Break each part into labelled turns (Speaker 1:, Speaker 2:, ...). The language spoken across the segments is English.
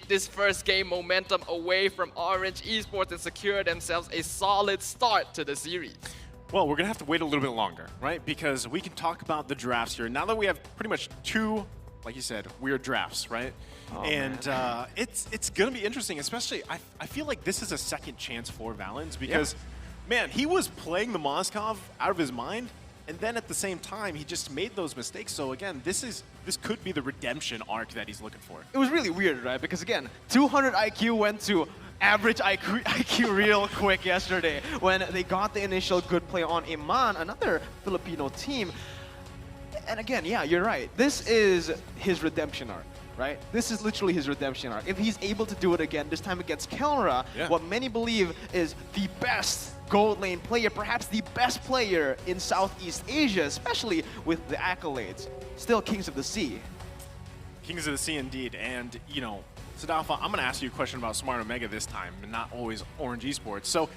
Speaker 1: this first game momentum away from Orange Esports and secure themselves a solid start to the series.
Speaker 2: Well, we're going to have to wait a little bit longer, right? Because we can talk about the drafts here. Now that we have pretty much two, like you said, weird drafts, right?
Speaker 3: Oh,
Speaker 2: and it's going to be interesting, especially I feel like this is a second chance for Valens because, man, he was playing the Moskov out of his mind. And then at the same time, he just made those mistakes. So again, this could be the redemption arc that he's looking for.
Speaker 3: It was really weird, right? Because again, 200 IQ went to average IQ real quick yesterday when they got the initial good play on Iman, another Filipino team. And again, yeah, you're right. This is his redemption arc, right? This is literally his redemption arc. If he's able to do it again, this time against Kelra, what many believe is the best gold lane player, perhaps the best player in Southeast Asia, especially with the accolades. Still Kings of the Sea.
Speaker 2: Kings of the Sea indeed. And, you know, Sadalfa, I'm going to ask you a question about Smart Omega this time, and not always Orange Esports. So,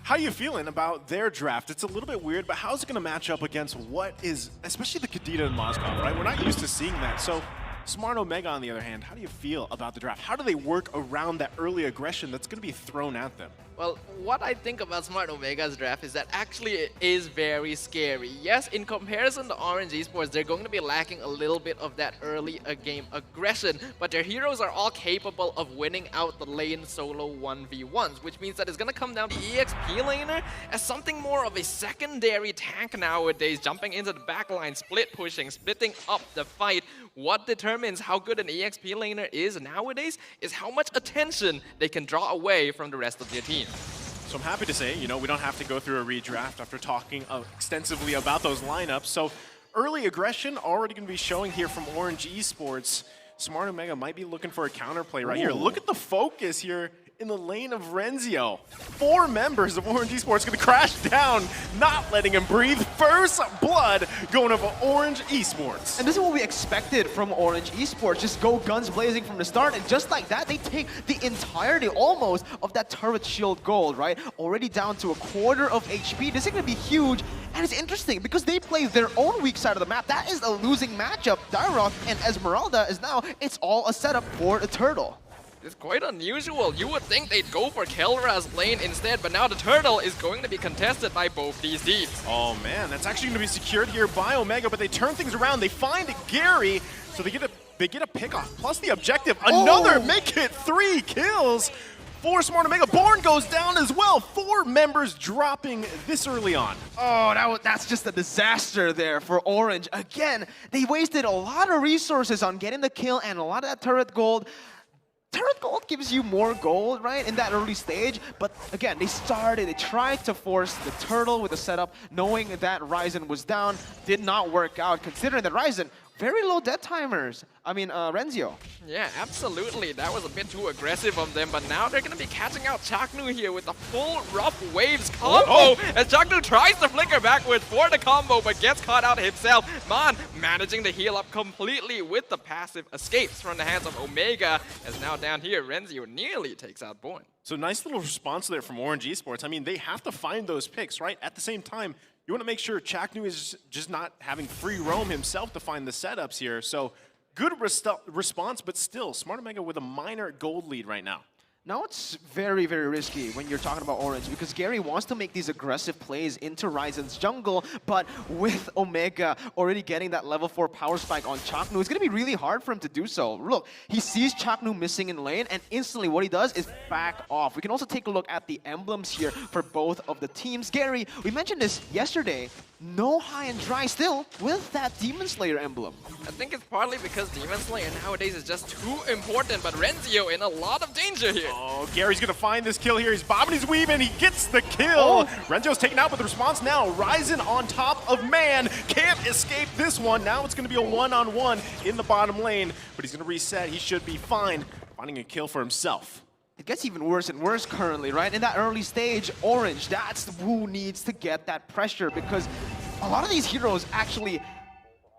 Speaker 2: how are you feeling about their draft? It's a little bit weird, but how's it going to match up against what is, especially the Kadita and Moskov, right? We're not used to seeing that. So, Smart Omega, on the other hand, how do you feel about the draft? How do they work around that early aggression that's going to be thrown at them?
Speaker 1: Well, what I think about Smart Omega's draft is that actually it is very scary. Yes, in comparison to Orange Esports, they're going to be lacking a little bit of that early game aggression, but their heroes are all capable of winning out the lane solo 1v1s, which means that it's going to come down to EXP laner as something more of a secondary tank nowadays, jumping into the backline, split pushing, splitting up the fight. What determines how good an EXP laner is nowadays is how much attention they can draw away from the rest of their team.
Speaker 2: So I'm happy to say, you know, we don't have to go through a redraft after talking extensively about those lineups. So early aggression already going to be showing here from Orange Esports. Smart Omega might be looking for a counterplay right here. Look at the focus here in the lane of Renzio. 4 members of Orange Esports going to crash down, not letting him breathe. First blood going over Orange Esports.
Speaker 3: And this is what we expected from Orange Esports. Just go guns blazing from the start, and just like that, they take the entirety almost of that turret shield gold, right? Already down to a quarter of HP. This is going to be huge, and it's interesting because they play their own weak side of the map. That is a losing matchup. Dairoth and Esmeralda is now, it's all a setup for the turtle.
Speaker 1: It's quite unusual. You would think they'd go for Kelra's lane instead, but now the turtle is going to be contested by both these teams.
Speaker 2: Oh man, that's actually going to be secured here by Omega, but they turn things around. They find Gary, so they get a pick off. Plus the objective, another make it 3 kills for Smart Omega. Born goes down as well. 4 members dropping this early on.
Speaker 3: Oh, that's just a disaster there for Orange. Again, they wasted a lot of resources on getting the kill and a lot of that turret gold. Turret gold gives you more gold, right, in that early stage. But again, they tried to force the turtle with the setup, knowing that Ryzen was down. Did not work out, considering that Ryzen, very low death timers. I mean, Renzio.
Speaker 1: Yeah, absolutely. That was a bit too aggressive of them, but now they're going to be catching out Chaknu here with a full Rough Waves combo as Chaknu tries to flicker backwards for the combo, but gets caught out himself. Man managing to heal up completely with the passive escapes from the hands of Omega, as now down here, Renzio nearly takes out Born.
Speaker 2: So nice little response there from Orange Esports. I mean, they have to find those picks, right? At the same time, you want to make sure Chaknu is just not having free roam himself to find the setups here. So good response, but still, Smart Omega with a minor gold lead right now.
Speaker 3: Now it's very, very risky when you're talking about Orange because Gary wants to make these aggressive plays into Ryzen's jungle, but with Omega already getting that level 4 power spike on Chaknu, it's going to be really hard for him to do so. Look, he sees Chaknu missing in lane, and instantly what he does is back off. We can also take a look at the emblems here for both of the teams. Gary, we mentioned this yesterday, no high and dry still with that Demon Slayer emblem.
Speaker 1: I think it's partly because Demon Slayer nowadays is just too important, but Renzio in a lot of danger here.
Speaker 2: Oh, Gary's gonna find this kill here. He's bobbing, he's weaving, he gets the kill. Renzio's taken out with the response now. Ryzen on top of man. Can't escape this one. Now it's gonna be a one-on-one in the bottom lane, but he's gonna reset. He should be fine. Finding a kill for himself.
Speaker 3: It gets even worse and worse currently, right? In that early stage, Orange, that's who needs to get that pressure because a lot of these heroes actually,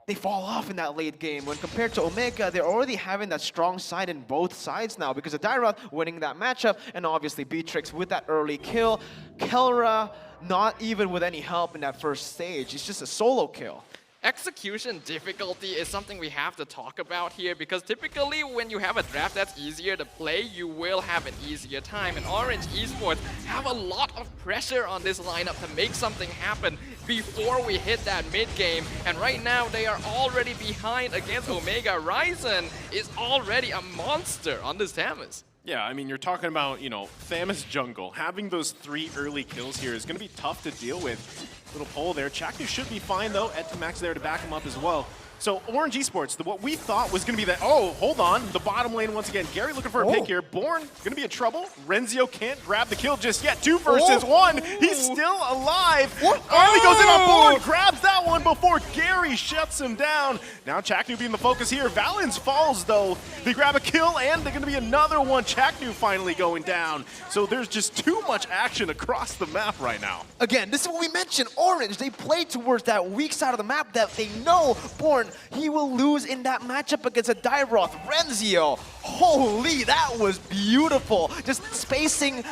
Speaker 3: they fall off in that late game. When compared to Omega, they're already having that strong side in both sides now because of Dairoth winning that matchup and obviously Beatrix with that early kill. Kelra, not even with any help in that first stage. It's just a solo kill.
Speaker 1: Execution difficulty is something we have to talk about here because typically when you have a draft that's easier to play, you will have an easier time. And Orange Esports have a lot of pressure on this lineup to make something happen before we hit that mid game. And right now they are already behind against Omega. Ryzen is already a monster on this Tamus.
Speaker 2: Yeah, I mean, you're talking about, you know, Thamus jungle. Having those 3 early kills here is going to be tough to deal with. Little pull there. Chaknu should be fine, though. Max there to back him up as well. So Orange Esports, what we thought was going to be that, oh, hold on, the bottom lane once again. Gary looking for a pick here. Born going to be in trouble. Renzio can't grab the kill just yet. 2 versus 1. He's still alive. Finally goes in on Born, grabs that one before Gary shuts him down. Now Chaknu being the focus here. Valens falls, though. They grab a kill, and they're going to be another one. Chaknu finally going down. So there's just too much action across the map right now.
Speaker 3: Again, this is what we mentioned. Orange, they play towards that weak side of the map that they know Born, he will lose in that matchup against a Dairoth. Renzio, holy, that was beautiful. Just spacing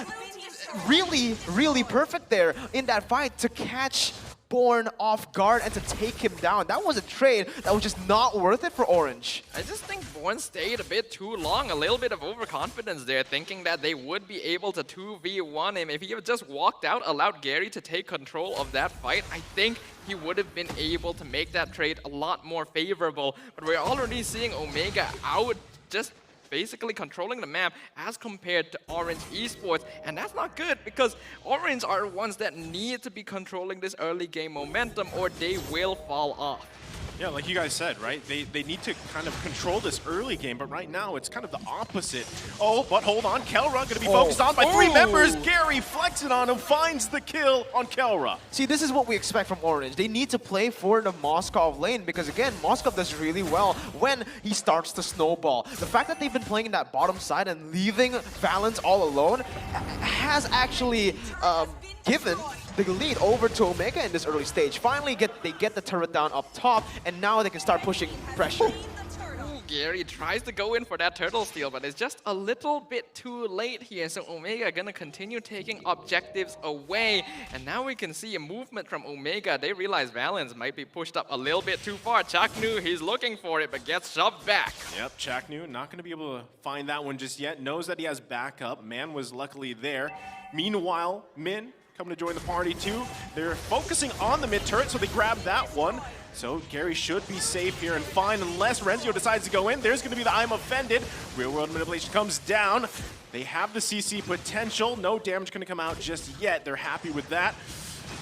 Speaker 3: really, really perfect there in that fight to catch Born off guard and to take him down. That was a trade that was just not worth it for Orange.
Speaker 1: I just think Born stayed a bit too long, a little bit of overconfidence there, thinking that they would be able to 2v1 him. If he had just walked out, allowed Gary to take control of that fight, I think he would have been able to make that trade a lot more favorable. But we're already seeing Omega out just basically controlling the map as compared to Orange Esports, and that's not good because Orange are the ones that need to be controlling this early game momentum or they will fall off.
Speaker 2: Yeah, like you guys said, right? They need to kind of control this early game, but right now it's kind of the opposite. Oh, but hold on, Kelra going to be focused on by 3 members. Gary flexing on him, finds the kill on Kelra.
Speaker 3: See, this is what we expect from Orange. They need to play for the Moskov lane because, again, Moskov does really well when he starts to snowball. The fact that they've been playing in that bottom side and leaving Valens all alone has actually given the lead over to Omega in this early stage. Finally, they get the turret down up top, and now they can start pushing pressure.
Speaker 1: Gary tries to go in for that turtle steal, but it's just a little bit too late here. So Omega gonna continue taking objectives away. And now we can see a movement from Omega. They realize Valens might be pushed up a little bit too far. Chaknu, he's looking for it, but gets shoved back.
Speaker 2: Yep, Chaknu not gonna be able to find that one just yet. Knows that he has backup. Man was luckily there. Meanwhile, Min coming to join the party too. They're focusing on the mid turret, so they grab that one. So Gary should be safe here and fine unless Renzio decides to go in. There's going to be the I'm offended. Real world manipulation comes down. They have the CC potential. No damage going to come out just yet. They're happy with that.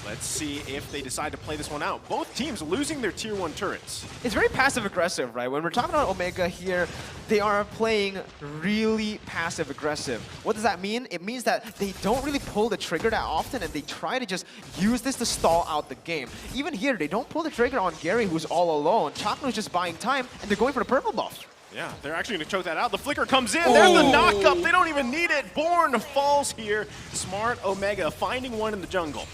Speaker 2: Let's see if they decide to play this one out. Both teams losing their tier 1 turrets.
Speaker 3: It's very passive-aggressive, right? When we're talking about Omega here, they are playing really passive-aggressive. What does that mean? It means that they don't really pull the trigger that often, and they try to just use this to stall out the game. Even here, they don't pull the trigger on Gary, who's all alone. Chaknu's just buying time, and they're going for the purple buff.
Speaker 2: Yeah, they're actually going to choke that out. The flicker comes in. There's the knock-up. They don't even need it. Born falls here. Smart Omega finding one in the jungle.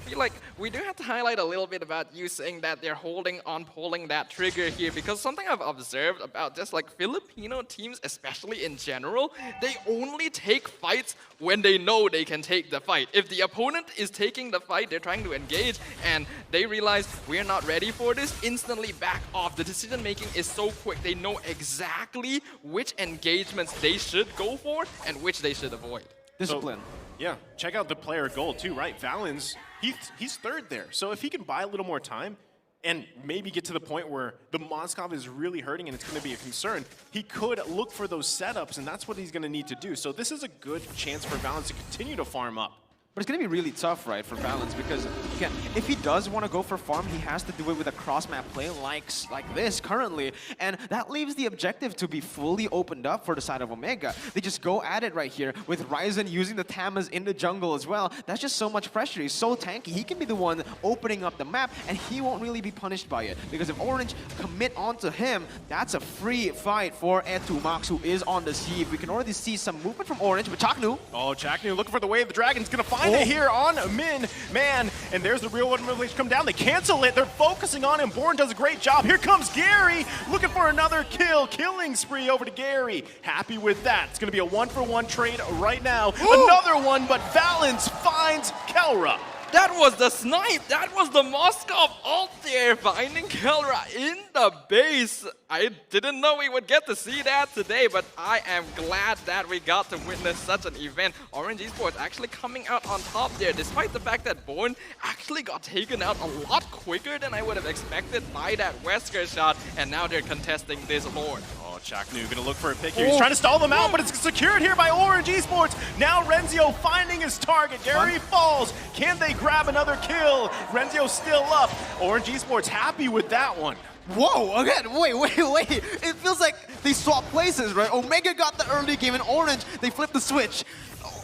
Speaker 1: I feel like we do have to highlight a little bit about you saying that they're holding on pulling that trigger here, because something I've observed about just like Filipino teams, especially in general, they only take fights when they know they can take the fight. If the opponent is taking the fight, they're trying to engage, and they realize we're not ready for this, instantly back off. The decision making is so quick. They know exactly which engagements they should go for and which they should avoid.
Speaker 3: Discipline.
Speaker 2: Yeah, check out the player goal too, right? Valens, he's third there. So if he can buy a little more time and maybe get to the point where the Moskov is really hurting and it's going to be a concern, he could look for those setups, and that's what he's going to need to do. So this is a good chance for Valens to continue to farm up.
Speaker 3: But it's going to be really tough, right, for Valens, because, again, if he does want to go for farm, he has to do it with a cross-map play like this currently, and that leaves the objective to be fully opened up for the side of Omega. They just go at it right here, with Ryzen using the Tamas in the jungle as well. That's just so much pressure. He's so tanky. He can be the one opening up the map, and he won't really be punished by it, because if Orange commit onto him, that's a free fight for Max, who is on the sieve. We can already see some movement from Orange, but Chaknu.
Speaker 2: Oh, Chaknu looking for the wave. The Dragon's going to find it here on Min. Man, and there's the real world manipulation come down. They cancel it. They're focusing on him. Born does a great job. Here comes Gary looking for another kill. Killing spree over to Gary. Happy with that. It's going to be a 1-for-1 trade right now. Another one, but Valens finds Kelra.
Speaker 1: That was the snipe! That was the Moskov ult there, finding Kelra in the base. I didn't know we would get to see that today, but I am glad that we got to witness such an event. Orange Esports actually coming out on top there, despite the fact that Born actually got taken out a lot quicker than I would have expected by that Wesker shot, and now they're contesting this Lord.
Speaker 2: Oh, Chaknu gonna look for a pick here. He's trying to stall them out, but it's secured here by Orange Esports. Now Renzio finding his target. Gary falls. Can they grab another kill? Renzio's still up. Orange Esports happy with that one.
Speaker 3: Whoa, again, wait. It feels like they swapped places, right? Omega got the early game and Orange, they flipped the switch.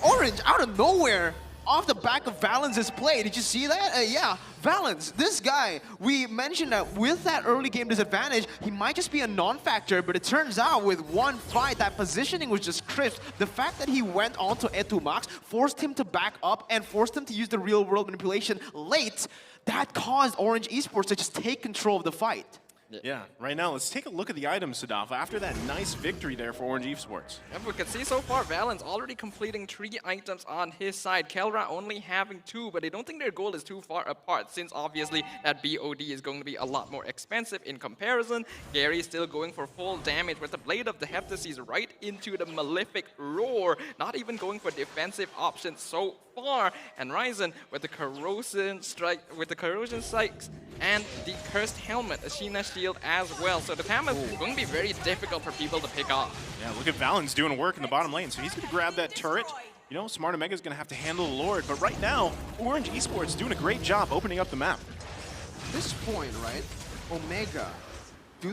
Speaker 3: Orange, out of nowhere, off the back of Valence's play. Did you see that? Yeah, Valence, this guy, we mentioned that with that early game disadvantage, he might just be a non-factor, but it turns out with one fight, that positioning was just crisp. The fact that he went on to Etumax forced him to back up and forced him to use the real-world manipulation late. That caused Orange Esports to just take control of the fight.
Speaker 2: Yeah, right now, let's take a look at the items, Sadaf, after that nice victory there for Orange Esports.
Speaker 1: As we can see so far, Valence already completing 3 items on his side. Kelra only having 2, but I don't think their goal is too far apart, since obviously that BOD is going to be a lot more expensive in comparison. Gary is still going for full damage with the Blade of the Heptases right into the Malefic Roar, not even going for defensive options so far. And Ryzen with the corrosion strikes and the cursed helmet, Ashina shield as well. So the PAM is going to be very difficult for people to pick off.
Speaker 2: Yeah, look at Valens doing work in the bottom lane. So he's going to grab that turret. You know, Smart Omega is going to have to handle the Lord. But right now, Orange Esports doing a great job opening up the map.
Speaker 3: At this point, right, Omega, they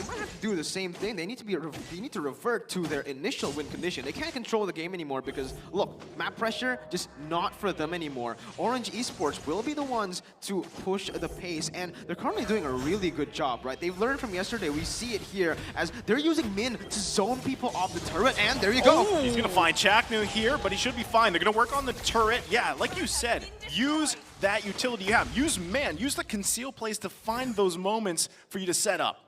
Speaker 3: might have to do the same thing. They need to revert to their initial win condition. They can't control the game anymore because look, map pressure just not for them anymore. Orange Esports will be the ones to push the pace, and they're currently doing a really good job, right? They've learned from yesterday. We see it here as they're using Min to zone people off the turret, and there you go.
Speaker 2: Oh, he's gonna find Chaknu here, but he should be fine. They're gonna work on the turret. Yeah, like you said, use that utility you have. Use the conceal plays to find those moments for you to set up.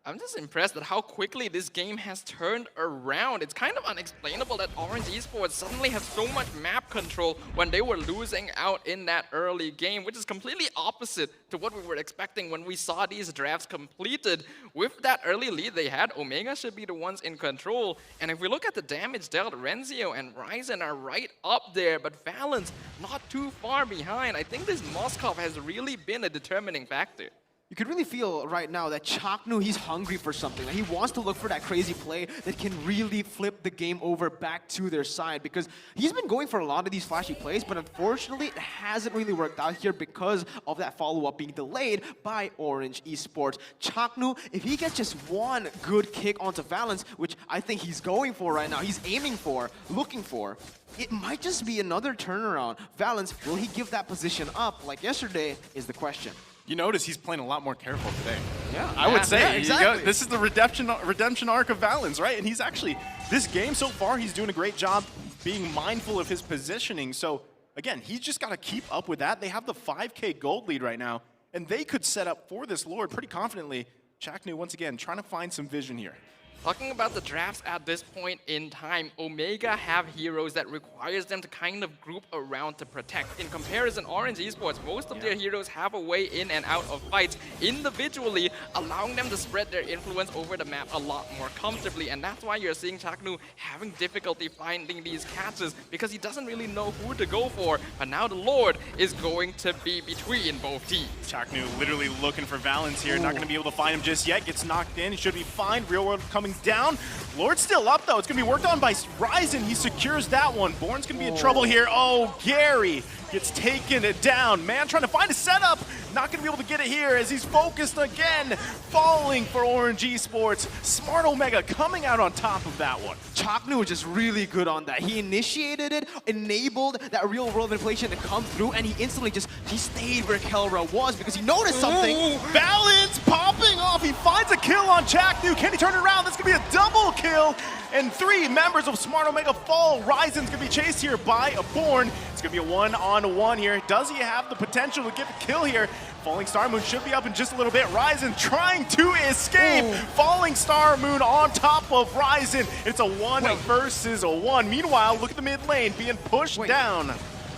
Speaker 1: I'm just impressed at how quickly this game has turned around. It's kind of unexplainable that Orange Esports suddenly has so much map control when they were losing out in that early game, which is completely opposite to what we were expecting when we saw these drafts completed. With that early lead they had, Omega should be the ones in control. And if we look at the damage dealt, Renzio and Ryzen are right up there, but Valence not too far behind. I think this Moskov has really been a determining factor.
Speaker 3: You could really feel right now that Chaknu, he's hungry for something. He wants to look for that crazy play that can really flip the game over back to their side, because he's been going for a lot of these flashy plays, but unfortunately it hasn't really worked out here because of that follow-up being delayed by Orange Esports. Chaknu, if he gets just one good kick onto Valence, which I think he's going for right now, he's aiming for, looking for, it might just be another turnaround. Valence, will he give that position up like yesterday is the question.
Speaker 2: You notice he's playing a lot more careful today.
Speaker 3: Yeah,
Speaker 2: I would say.
Speaker 3: Yeah, exactly.
Speaker 2: This is the redemption arc of Valens, right? And he's actually, this game so far, he's doing a great job being mindful of his positioning. So again, he's just got to keep up with that. They have the 5K gold lead right now, and they could set up for this Lord pretty confidently. Chaknu, once again, trying to find some vision here.
Speaker 1: Talking about the drafts at this point in time, Omega have heroes that requires them to kind of group around to protect. In comparison, Orange Esports, most of their heroes have a way in and out of fights individually, allowing them to spread their influence over the map a lot more comfortably. And that's why you're seeing Chaknu having difficulty finding these catches, because he doesn't really know who to go for. But now the Lord is going to be between both teams.
Speaker 2: Chaknu literally looking for Valens here. Not going to be able to find him just yet. Gets knocked in. He should be fine. Real World coming down. Lord's still up though. It's going to be worked on by Ryzen. He secures that one. Born's going to be in trouble here. Oh, Gary gets taken down. Man trying to find a setup. Not going to be able to get it here as he's focused again. Falling for Orange Esports. Smart Omega coming out on top of that one.
Speaker 3: Chaknu was just really good on that. He initiated it, enabled that real world manipulation to come through, and he instantly he stayed where Kelra was because he noticed something.
Speaker 2: Balance popping off. He finds a kill on Chaknu. Can he turn it around? That's going to be a double kill. And 3 members of Smart Omega fall. Ryzen's going to be chased here by a Born. It's going to be a 1-on-1 here. Does he have the potential to get the kill here? Falling Star Moon should be up in just a little bit. Ryzen trying to escape. Falling Star Moon on top of Ryzen. It's a 1 versus a 1. Meanwhile, look at the mid lane being pushed down.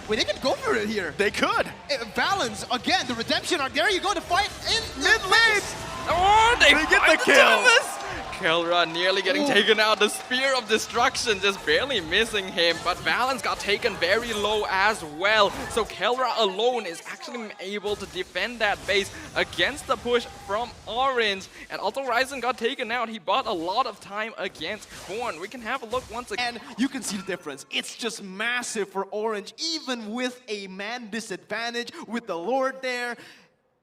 Speaker 3: Wait, they could go for it here.
Speaker 2: They could.
Speaker 3: Balance, again, the redemption arc. There you go to fight in
Speaker 2: Mid lane.
Speaker 1: Oh, they
Speaker 2: get the
Speaker 1: find
Speaker 2: kill.
Speaker 1: Thomas. Kelra nearly getting taken out. The Spear of Destruction just barely missing him, but Valens got taken very low as well. So Kelra alone is actually able to defend that base against the push from Orange. And also Ryzen got taken out. He bought a lot of time against Born. We can have a look once again.
Speaker 3: And you can see the difference. It's just massive for Orange, even with a man disadvantage, with the Lord there.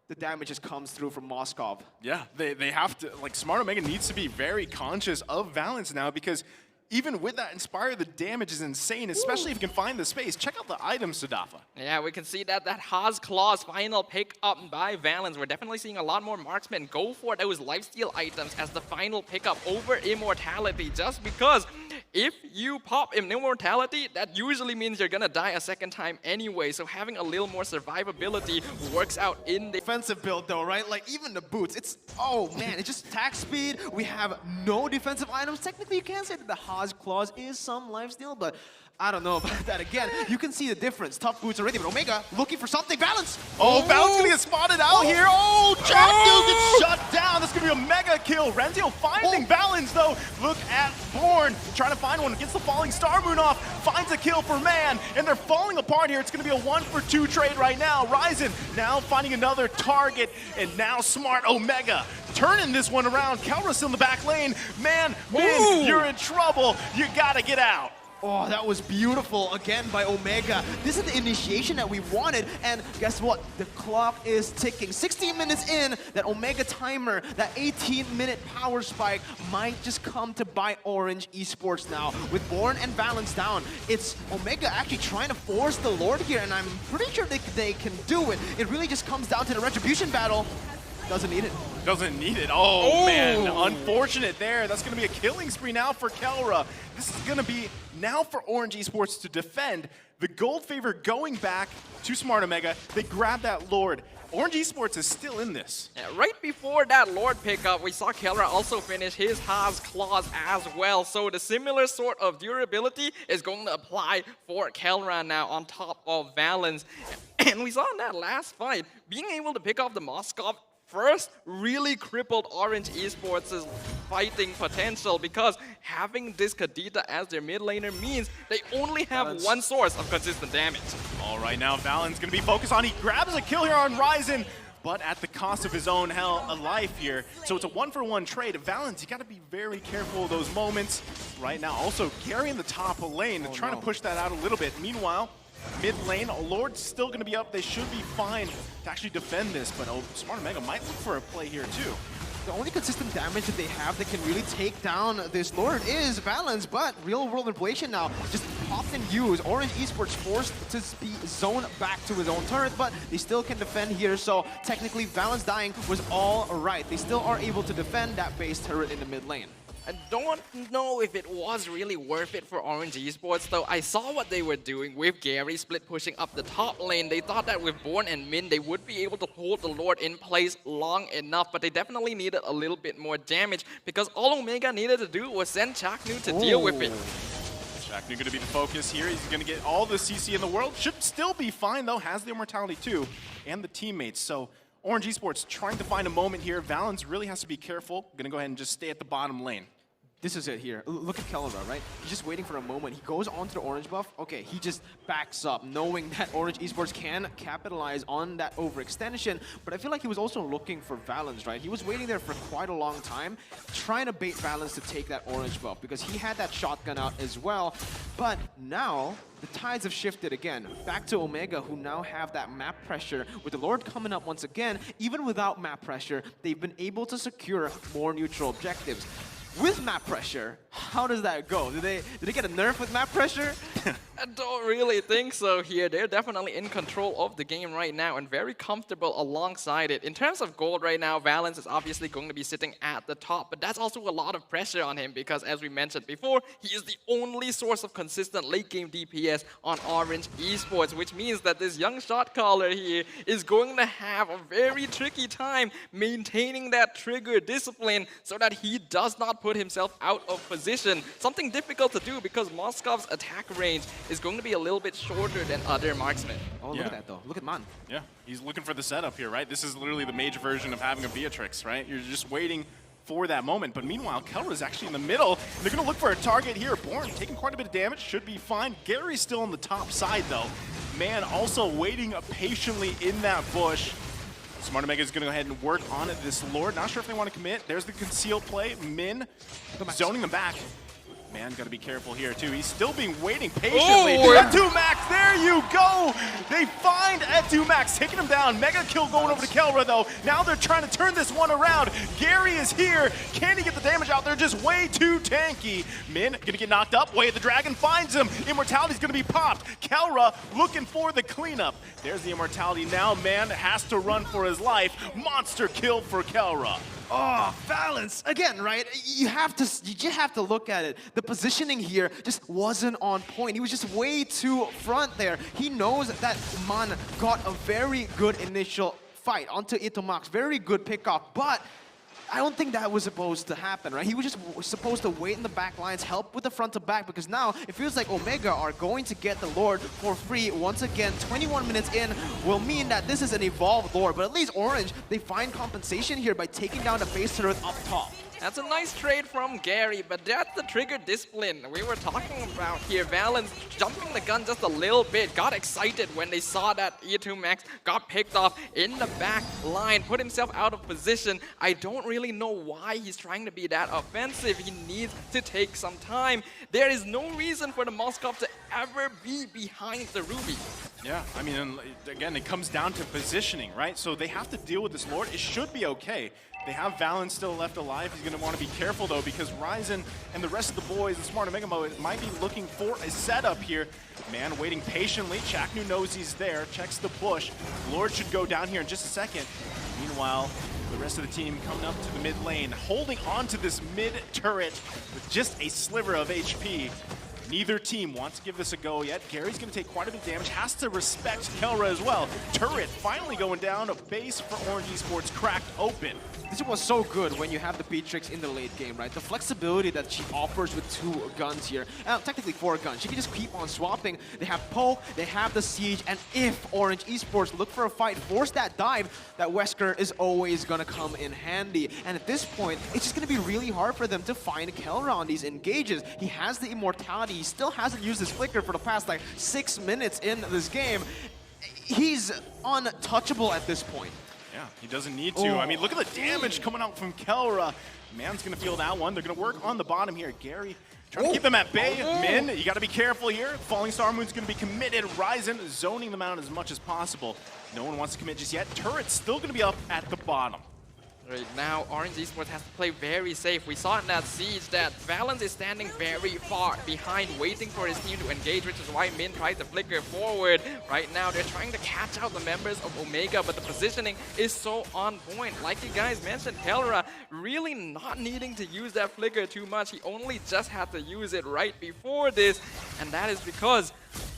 Speaker 3: The damage just comes through from Moskov.
Speaker 2: Yeah, they have to, like, Smart Omega needs to be very conscious of Valence now, because even with that Inspire, the damage is insane, especially if you can find the space. Check out the items, Sudafa.
Speaker 1: Yeah, we can see that Haas Claw's final pick up by Valens. We're definitely seeing a lot more marksmen go for those lifesteal items as the final pickup over Immortality, just because if you pop Immortality, that usually means you're gonna die a second time anyway, so having a little more survivability works out in the
Speaker 3: Defensive build though, right? Like even the boots, it's, oh man, it's just attack speed. We have no defensive items. Technically, you can say that the Haas Claws is some lifesteal, but I don't know about that. Again, you can see the difference. Tough boots already, but Omega looking for something. Valence!
Speaker 2: Oh, Valence gonna get spotted out here. Oh, Jack gets shut down. That's gonna be a mega kill. Renzio finding Valence though. Look at Born trying to find one. Gets the falling Star Moon off. Finds a kill for Man, and they're falling apart here. It's gonna be a 1-for-2 trade right now. Ryzen now finding another target, and now Smart Omega turning this one around. Kelra still in the back lane. Man, Min, you're in trouble. You gotta get out.
Speaker 3: Oh, that was beautiful again by Omega. This is the initiation that we wanted, and guess what? The clock is ticking. 16 minutes in, that Omega timer, that 18-minute power spike might just come to bite Orange Esports now. With Born and Valence down, it's Omega actually trying to force the Lord here, and I'm pretty sure they can do it. It really just comes down to the Retribution battle. Doesn't need it.
Speaker 2: Doesn't need it. Oh, man. Unfortunate there. That's going to be a killing spree now for Kelra. This is going to be now for Orange Esports to defend. The gold favor going back to Smart Omega. They grab that Lord. Orange Esports is still in this.
Speaker 1: Yeah, right before that Lord pickup, we saw Kelra also finish his Haas Claws as well. So the similar sort of durability is going to apply for Kelra now on top of Valence. And we saw in that last fight, being able to pick off the Moskov first really crippled Orange Esports' fighting potential, because having this Kadita as their mid laner means they only have one source of consistent damage.
Speaker 2: All right, now Valens going to be focused on. He grabs a kill here on Ryzen, but at the cost of his own life here. So it's a 1-for-1 trade. Valens, you got to be very careful of those moments. Right now, also carrying the top lane, trying to push that out a little bit. Meanwhile, mid lane, Lord's still going to be up. They should be fine to actually defend this, but Smart Omega might look for a play here too.
Speaker 3: The only consistent damage that they have that can really take down this Lord is Valence, but real world inflation now just popped and used. Orange Esports forced to be zoned back to his own turret, but they still can defend here, so technically Valence dying was all right. They still are able to defend that base turret in the mid lane.
Speaker 1: I don't know if it was really worth it for Orange Esports, though. I saw what they were doing with Gary split pushing up the top lane. They thought that with Born and Min, they would be able to hold the Lord in place long enough, but they definitely needed a little bit more damage, because all Omega needed to do was send Chaknu to deal with it.
Speaker 2: Chaknu going to be the focus here. He's going to get all the CC in the world. Should still be fine, though. Has the Immortality, too, and the teammates. So Orange Esports trying to find a moment here. Valens really has to be careful. Going to go ahead and just stay at the bottom lane.
Speaker 3: This is it here. Look at Kelra, right? He's just waiting for a moment. He goes onto the orange buff. Okay, he just backs up, knowing that Orange Esports can capitalize on that overextension. But I feel like he was also looking for Valence, right? He was waiting there for quite a long time, trying to bait Valence to take that orange buff, because he had that shotgun out as well. But now, the tides have shifted again. Back to Omega, who now have that map pressure. With the Lord coming up once again, even without map pressure, they've been able to secure more neutral objectives. With map pressure, how does that go? Did they get a nerf with map pressure?
Speaker 1: I don't really think so here. They're definitely in control of the game right now and very comfortable alongside it. In terms of gold right now, Valence is obviously going to be sitting at the top, but that's also a lot of pressure on him because, as we mentioned before, he is the only source of consistent late game DPS on Orange Esports, which means that this young shot caller here is going to have a very tricky time maintaining that trigger discipline so that he does not put himself out of position. Something difficult to do because Moskov's attack range range is going to be a little bit shorter than other marksmen.
Speaker 3: Oh, look
Speaker 2: Yeah.
Speaker 3: at that though. Look at Man.
Speaker 2: Yeah, he's looking for the setup here, right? This is literally the mage version of having a Beatrix, right? You're just waiting for that moment. But meanwhile, Kelra is actually in the middle. They're going to look for a target here. Born taking quite a bit of damage, should be fine. Gary's still on the top side, though. Man also waiting patiently in that bush. Smart Omega is going to go ahead and work on this Lord. Not sure if they want to commit. There's the conceal play. Min zoning them back. Man, got to be careful here, too. He's still being waiting patiently.
Speaker 1: Oh!
Speaker 2: Etu Max, there you go! They find Etu Max, taking him down. Mega kill going over to Kelra, though. Now they're trying to turn this one around. Gary is here. Can he get the damage out? They're just way too tanky. Min gonna get knocked up. Way the Dragon finds him. Immortality's gonna be popped. Kelra looking for the cleanup. There's the Immortality now. Man has to run for his life. Monster kill for Kelra.
Speaker 3: Oh, balance again, right? You just have to look at it. The positioning here just wasn't on point. He was just way too front there. He knows that Man got a very good initial fight onto Itomax, very good pickoff, but I don't think that was supposed to happen, right? He was just supposed to wait in the back lines, help with the front to back, because now it feels like Omega are going to get the Lord for free. Once again, 21 minutes in will mean that this is an evolved Lord, but at least Orange, they find compensation here by taking down the base turret up top.
Speaker 1: That's a nice trade from Gary, but that's the trigger discipline we were talking about here. Valens jumping the gun just a little bit, got excited when they saw that E2 Max got picked off in the back line, put himself out of position. I don't really know why he's trying to be that offensive. He needs to take some time. There is no reason for the Moskov to ever be behind the Ruby.
Speaker 2: Yeah, I mean, again, it comes down to positioning, right? So they have to deal with this Lord. It should be okay. They have Valens still left alive. He's going to want to be careful, though, because Ryzen and the rest of the boys, the Smart Omega mode, might be looking for a setup here. Man waiting patiently. Chaknu knows he's there, checks the push. Lord should go down here in just a second. Meanwhile, the rest of the team coming up to the mid lane, holding on to this mid turret with just a sliver of HP. Neither team wants to give this a go yet. Gary's going to take quite a bit of damage, has to respect Kelra as well. Turret finally going down, a base for Orange Esports cracked open.
Speaker 3: This was so good when you have the Beatrix in the late game, right? The flexibility that she offers with 2 guns here, technically 4 guns. She can just keep on swapping. They have Poke, they have the Siege, and if Orange Esports look for a fight, force that dive, that Wesker is always gonna come in handy. And at this point, it's just gonna be really hard for them to find Kelra on these engages. He has the Immortality, he still hasn't used his Flicker for the past like 6 minutes in this game. He's untouchable at this point.
Speaker 2: Yeah, he doesn't need to. I mean, look at the damage coming out from Kelra. Man's going to feel that one. They're going to work on the bottom here. Gary trying to keep them at bay. Min, you got to be careful here. Falling Star Moon's going to be committed. Ryzen zoning them out as much as possible. No one wants to commit just yet. Turret's still going to be up at the bottom.
Speaker 1: Right now, Orange Esports has to play very safe. We saw in that siege that Valens is standing very far behind, waiting for his team to engage, which is why Min tried to flicker forward. Right now, they're trying to catch out the members of Omega, but the positioning is so on point. Like you guys mentioned, Kelra really not needing to use that flicker too much. He only just had to use it right before this, and that is because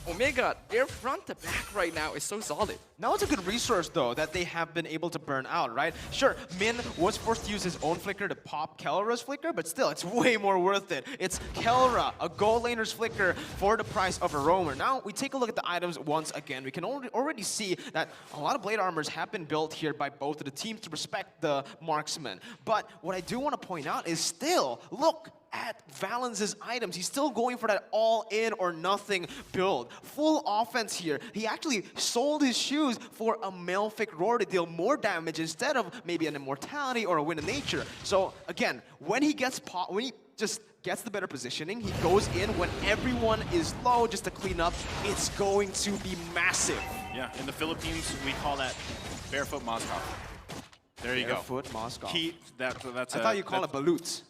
Speaker 1: Omega, their front to back right now is so solid.
Speaker 3: Now it's a good resource, though, that they have been able to burn out, right? Sure, Min was forced to use his own flicker to pop Kelra's flicker, but still, it's way more worth it. It's Kelra, a gold laner's flicker, for the price of a roamer. Now, we take a look at the items once again. We can already see that a lot of blade armors have been built here by both of the teams to respect the marksman. But what I do want to point out is still, look at Valens' items. He's still going for that all-in or nothing build. Full offense here. He actually sold his shoes for a Malefic Roar to deal more damage instead of maybe an Immortality or a Wind of Nature. So again, when he just gets the better positioning, he goes in when everyone is low just to clean up. It's going to be massive.
Speaker 2: Yeah, in the Philippines, we call that barefoot Moskov. There you go.
Speaker 3: Barefoot Moskov.
Speaker 2: That's
Speaker 3: I thought you call it baloots.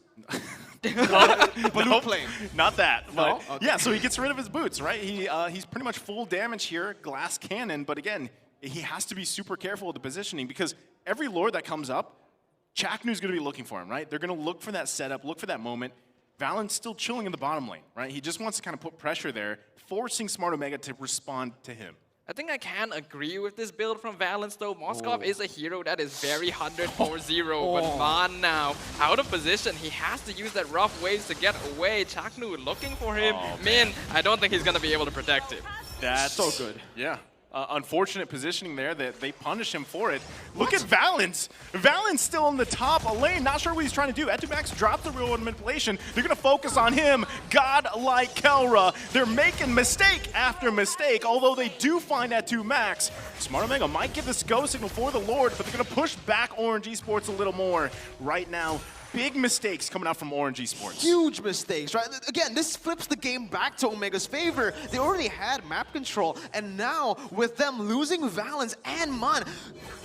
Speaker 2: Nope,
Speaker 3: plane.
Speaker 2: not that.
Speaker 3: No?
Speaker 2: But
Speaker 3: Okay.
Speaker 2: yeah, so he gets rid of his boots, right? He's pretty much full damage here, glass cannon, but again, he has to be super careful with the positioning because every Lord that comes up, Chaknu's going to be looking for him, right? They're going to look for that setup, look for that moment. Valen's still chilling in the bottom lane, right? He just wants to kind of put pressure there, forcing Smart Omega to respond to him.
Speaker 1: I think I can agree with this build from Valence though. Moskov is a hero that is very 100-4-0, but Man now out of position. He has to use that rough waves to get away. Chaknu looking for him. Min, I don't think he's gonna be able to protect him.
Speaker 2: That's
Speaker 3: so good.
Speaker 2: Yeah. Unfortunate positioning there that they punish him for it. Look at Valence. Valence still on the top lane. Not sure what he's trying to do. Etumax dropped the real world manipulation. They're going to focus on him. God-like Kelra. They're making mistake after mistake, although they do find Etumax. Smart Omega might give this go signal for the Lord, but they're going to push back Orange Esports a little more. Right now, big mistakes coming out from Orange Esports.
Speaker 3: Huge mistakes, right? Again, this flips the game back to Omega's favor. They already had map control, and now with them losing Valence and Mun,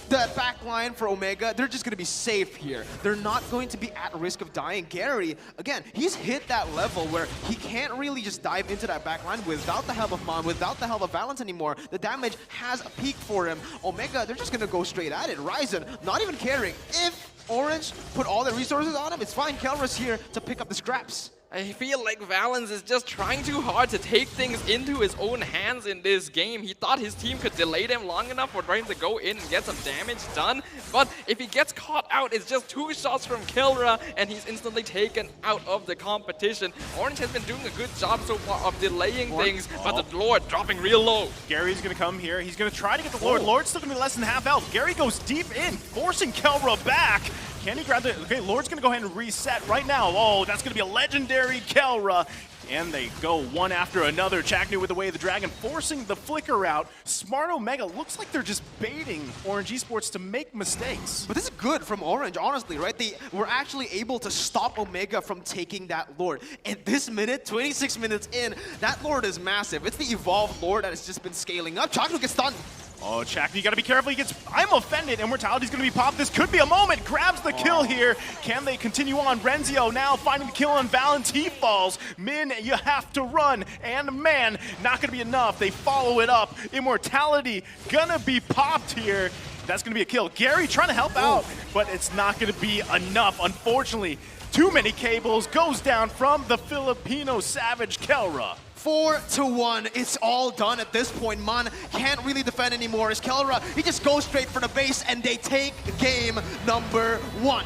Speaker 3: that back line for Omega, they're just going to be safe here. They're not going to be at risk of dying. Gary, again, he's hit that level where he can't really just dive into that back line without the help of Mun, without the help of Valence anymore. The damage has a peak for him. Omega, they're just going to go straight at it. Ryzen, not even caring. If Orange put all their resources on him, it's fine. Kelra's here to pick up the scraps.
Speaker 1: I feel like Valence is just trying too hard to take things into his own hands in this game. He thought his team could delay them long enough for him to go in and get some damage done. But if he gets caught out, it's just 2 shots from Kelra and he's instantly taken out of the competition. Orange has been doing a good job so far of delaying things, but the Lord dropping real low.
Speaker 2: Gary's going to come here. He's going to try to get the Lord. Lord's still going to be less than half health. Gary goes deep in, forcing Kelra back. Can he grab the... Okay, Lord's going to go ahead and reset right now. Oh, that's going to be a legendary Kelra. And they go one after another. Chaknu with the Way of the Dragon, forcing the flicker out. Smart Omega looks like they're just baiting Orange Esports to make mistakes.
Speaker 3: But this is good from Orange, honestly, right? They were actually able to stop Omega from taking that Lord. At this minute, 26 minutes in, that Lord is massive. It's the evolved Lord that has just been scaling up. Chaknu gets stunned.
Speaker 2: Oh, Chaknu, you gotta be careful. He gets... I'm offended. Immortality's gonna be popped. This could be a moment. Grabs the kill here. Can they continue on? Renzio now finding the kill on Valence. He falls. Min, you have to run. And man, not gonna be enough. They follow it up. Immortality gonna be popped here. That's gonna be a kill. Gary trying to help out, but it's not gonna be enough. Unfortunately, too many cables. Goes down from the Filipino Savage Kelra.
Speaker 3: 4-1, it's all done at this point. Man can't really defend anymore. As Kelra, he just goes straight for the base and they take game number 1.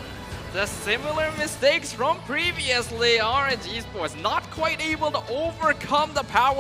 Speaker 1: The similar mistakes from previously, Orange Esports not quite able to overcome the power